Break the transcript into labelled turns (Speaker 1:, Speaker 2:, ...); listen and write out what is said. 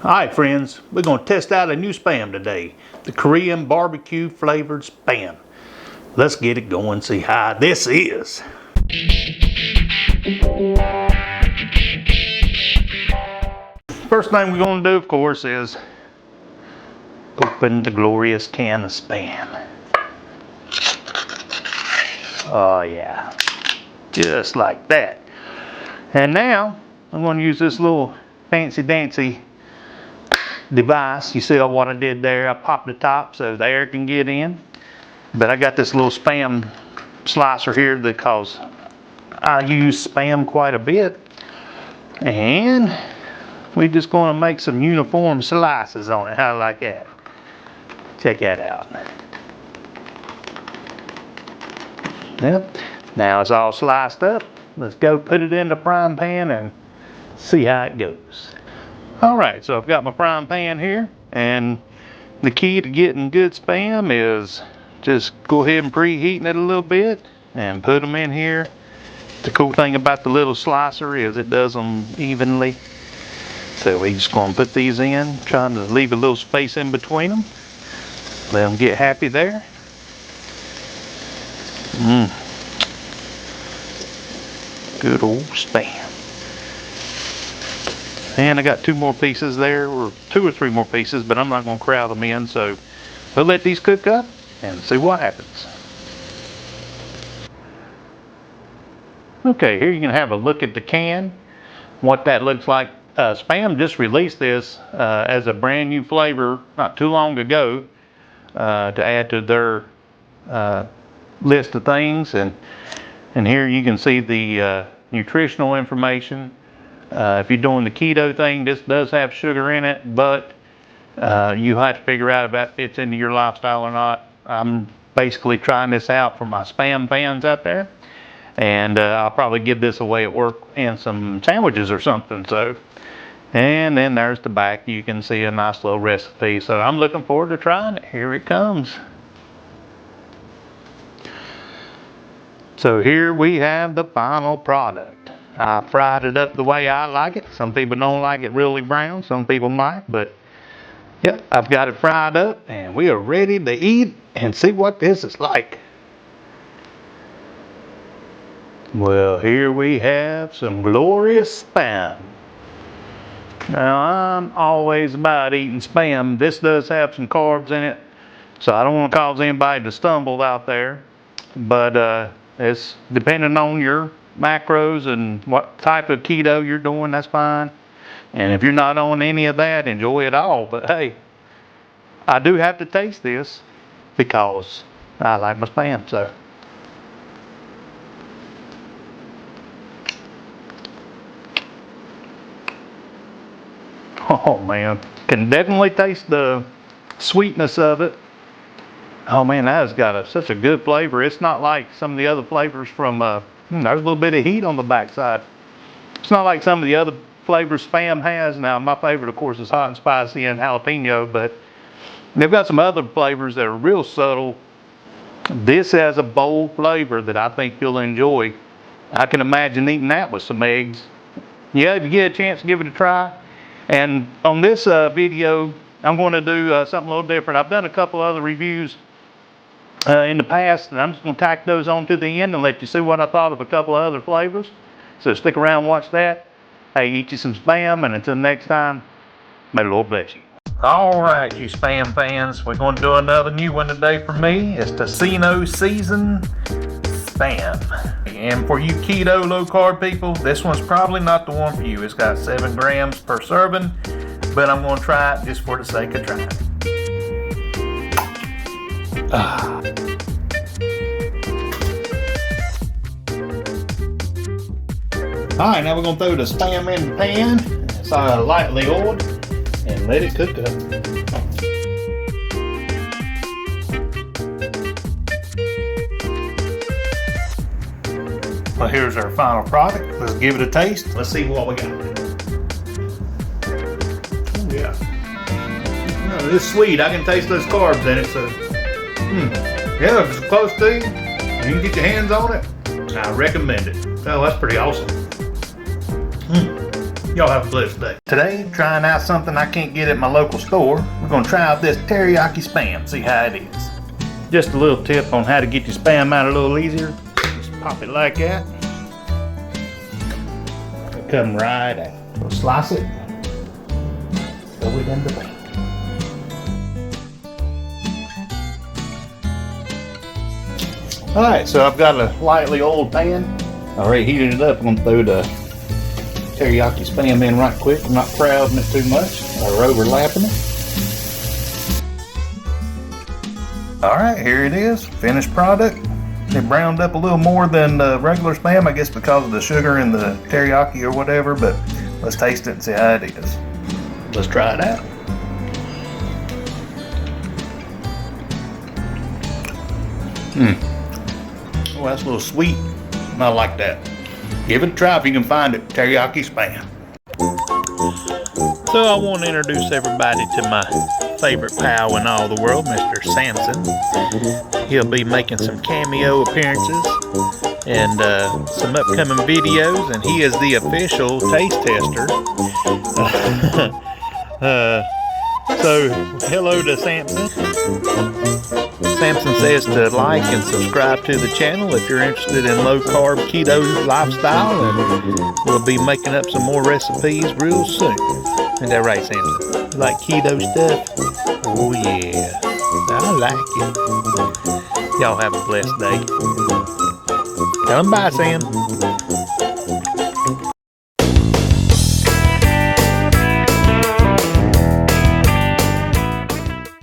Speaker 1: Alright friends, we're going to test out a new Spam today. The Korean BBQ flavored Spam. Let's get it going, see how this is. First thing we're going to do, of course, is open the glorious can of Spam. Oh yeah, just like that. And now, I'm going to use this little fancy dancy device. You see what I did there? I popped the top so the air can get in. But I got this little Spam slicer here because I use Spam quite a bit. And we're just going to make some uniform slices on it. How do you like that? Check that out. Yep. Now it's all sliced up. Let's go put it in the frying pan and see how it goes. Alright, so I've got my frying pan here, and the key to getting good Spam is just go ahead and preheating it a little bit and put them in here. The cool thing about the little slicer is it does them evenly. So we're just going to put these in, trying to leave a little space in between them. Let them get happy there. Good old Spam. And I got two more pieces there, or two or three more pieces, but I'm not going to crowd them in, so we'll let these cook up and see what happens. Okay, here you can have a look at the can, what that looks like. Spam just released this as a brand new flavor not too long ago to add to their list of things, and here you can see the nutritional information. If you're doing the keto thing, this does have sugar in it, but you have to figure out if that fits into your lifestyle or not. I'm basically trying this out for my Spam fans out there, and I'll probably give this away at work in some sandwiches or something. So, and then there's the back. You can see a nice little recipe. So I'm looking forward to trying it. Here it comes. So here we have the final product. I fried it up the way I like it. Some people don't like it really brown, some people might, but yep, I've got it fried up and we are ready to eat and see what this is like. Well, here we have some glorious Spam. Now, I'm always about eating Spam. This does have some carbs in it, so I don't want to cause anybody to stumble out there, but it's depending on your macros and what type of keto you're doing, that's fine. And if you're not on any of that, enjoy it all. But hey, I do have to taste this because I like my Spam. So oh man, can definitely taste the sweetness of it. Oh man, that has got such a good flavor. It's not like some of the other flavors from there's a little bit of heat on the backside. It's not like some of the other flavors Spam has. Now, my favorite, of course, is hot and spicy and jalapeno, but they've got some other flavors that are real subtle. This has a bold flavor that I think you'll enjoy. I can imagine eating that with some eggs. Yeah, if you get a chance, give it a try. And on this video, I'm going to do something a little different. I've done a couple other reviews in the past, and I'm just going to tack those on to the end and let you see what I thought of a couple of other flavors. So stick around and watch that. Hey, eat you some Spam, and until next time, may the Lord bless you. Alright, you Spam fans, we're going to do another new one today for me. It's Tocino seasoned Spam. And for you keto, low-carb people, this one's probably not the one for you. It's got 7 grams per serving, but I'm going to try it just for the sake of trying. Alright, now we're going to throw the Spam in the pan. It's lightly oiled and let it cook up. Well, here's our final product. Let's give it a taste. Let's see what we got. Oh, yeah. Oh, it's sweet. I can taste those carbs in it. So, yeah, if it's close to you, you can get your hands on it. I recommend it. Oh, that's pretty awesome. Y'all have a blessed day. Today, trying out something I can't get at my local store. We're gonna try out this teriyaki spam, see how it is. Just a little tip on how to get your spam out a little easier. Just pop it like that. It'll come right out. We'll slice it. Throw it in the pan. Alright, so I've got a lightly oiled pan. I already heated it up. I'm gonna throw the teriyaki spam in right quick. I'm not crowding it too much or overlapping it. Alright, here it is, finished product. It browned up a little more than the regular spam, I guess because of the sugar and the teriyaki or whatever, but let's taste it and see how it is. Let's try it out. Well, that's a little sweet. I like that. Give it a try if you can find it. Teriyaki spam. So I want to introduce everybody to my favorite pal in all the world, Mr. Samson. He'll be making some cameo appearances and some upcoming videos, and he is the official taste tester. So hello to Samson. Samson says to like and subscribe to the channel if you're interested in low-carb keto lifestyle, and we'll be making up some more recipes real soon. Isn't that right, Samson? You like keto stuff? Oh yeah, I like it. Y'all have a blessed day. Tell him bye, Sam.